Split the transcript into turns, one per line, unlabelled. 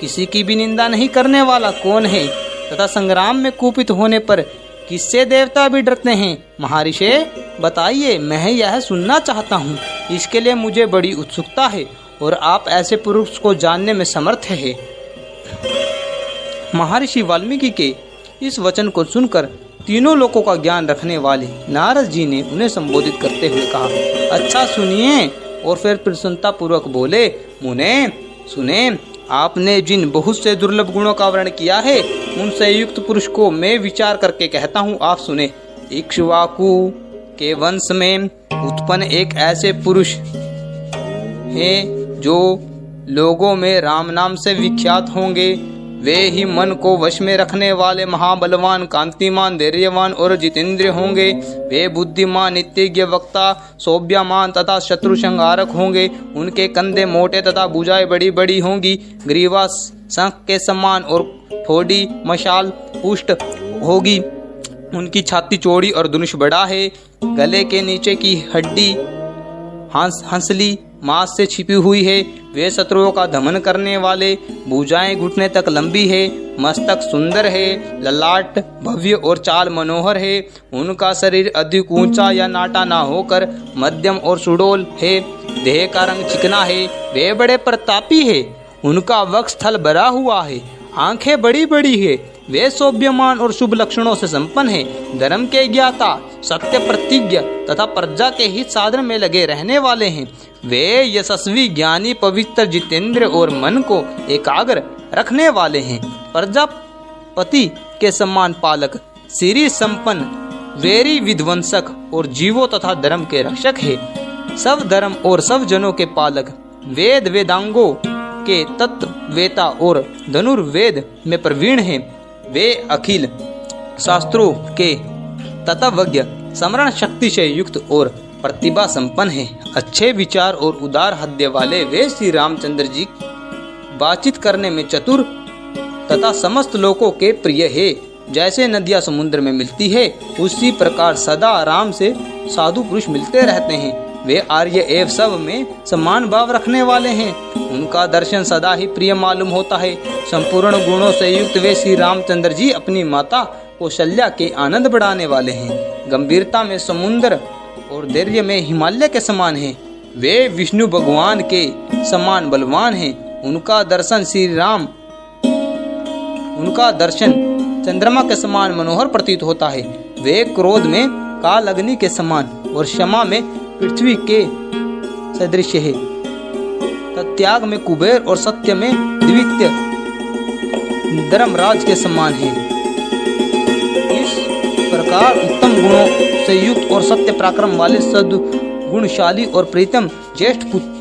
किसी की भी निंदा नहीं करने वाला कौन है, तथा संग्राम में कुपित होने पर किससे देवता भी डरते हैं? महर्षि बताइए, मैं यह सुनना चाहता हूँ। इसके लिए मुझे बड़ी उत्सुकता है और आप ऐसे पुरुष को जानने में समर्थ हैं। महर्षि वाल्मीकि के इस वचन को सुनकर तीनों लोकों का ज्ञान रखने वाले नारद जी ने उन्हें संबोधित करते हुए कहा, अच्छा सुनिए। और फिर प्रसन्नता पूर्वक बोले, मुने सुने, आपने जिन बहुत से दुर्लभ गुणों का वर्णन किया है, उनसे युक्त पुरुष को मैं विचार करके कहता हूँ, आप सुने। इक्ष्वाकु के वंश में उत्पन्न एक ऐसे पुरुष हैं जो लोगों में राम नाम से विख्यात होंगे। वे ही मन को वश में रखने वाले महाबलवान, कांतिमान, धैर्यवान और जितेंद्रिय होंगे। वे बुद्धिमान, नित्यज्ञ, वक्ता, सौभ्यमान तथा शत्रु संहारक होंगे। उनके कंधे मोटे तथा भुजाएं बड़ी बड़ी होंगी। ग्रीवा शंख के समान और ठोड़ी मशाल पुष्ट होगी। उनकी छाती चौड़ी और धनुष बड़ा है। गले के नीचे की हड्डी हंसली मांस से छिपी हुई है। वे शत्रुओं का दमन करने वाले। भुजाएं घुटने तक लंबी है। मस्तक सुंदर है। ललाट भव्य और चाल मनोहर है। उनका शरीर अधिक ऊंचा या नाटा ना होकर मध्यम और सुडौल है। देह का रंग चिकना है। वे बड़े प्रतापी है। उनका वक्षस्थल भरा हुआ है। आंखें बड़ी बड़ी है। वे सौभ्यमान और शुभ लक्षणों से संपन्न है। धर्म के ज्ञाता, सत्य प्रतिज्ञ तथा प्रजा के हित साधन में लगे रहने वाले हैं। वे यशस्वी, ज्ञानी, पवित्र, जितेंद्र और मन को एकाग्र रखने वाले हैं। प्रजापति के समान पालक, सिरि संपन्न, वेरी विध्वंसक और जीवों तथा धर्म के रक्षक है। सब धर्म और सब जनों के पालक, वेद वेदांगों के तत्ववेता और धनुर्वेद में प्रवीण हैं। वे अखिल शास्त्रों के तत्वज्ञ, स्मरण शक्ति से युक्त और प्रतिभा संपन्न है। अच्छे विचार और उदार हृदय वाले वे श्री रामचंद्र जी बातचीत करने में चतुर तथा समस्त लोगों के प्रिय है। जैसे नदियां समुद्र में मिलती है, उसी प्रकार सदा आराम से साधु पुरुष मिलते रहते हैं। वे आर्य एवं सब में समान भाव रखने वाले हैं। उनका दर्शन सदा ही प्रिय मालूम होता है। संपूर्ण गुणों से युक्त वे श्री रामचंद्र जी अपनी माता कौशल्या के आनंद बढ़ाने वाले हैं। गंभीरता में समुद्र और धैर्य में हिमालय के समान हैं। वे विष्णु भगवान के समान बलवान हैं। उनका दर्शन चंद्रमा के समान मनोहर प्रतीत होता है। वे क्रोध में काल अग्नि के समान और क्षमा में पृथ्वी के सदृश है। त्याग में कुबेर और सत्य में द्वितीय धर्मराज के समान है। इस प्रकार उत्तम गुणों से युक्त और सत्य पराक्रम वाले सद्गुणशाली और प्रीतम ज्येष्ठ पुत्र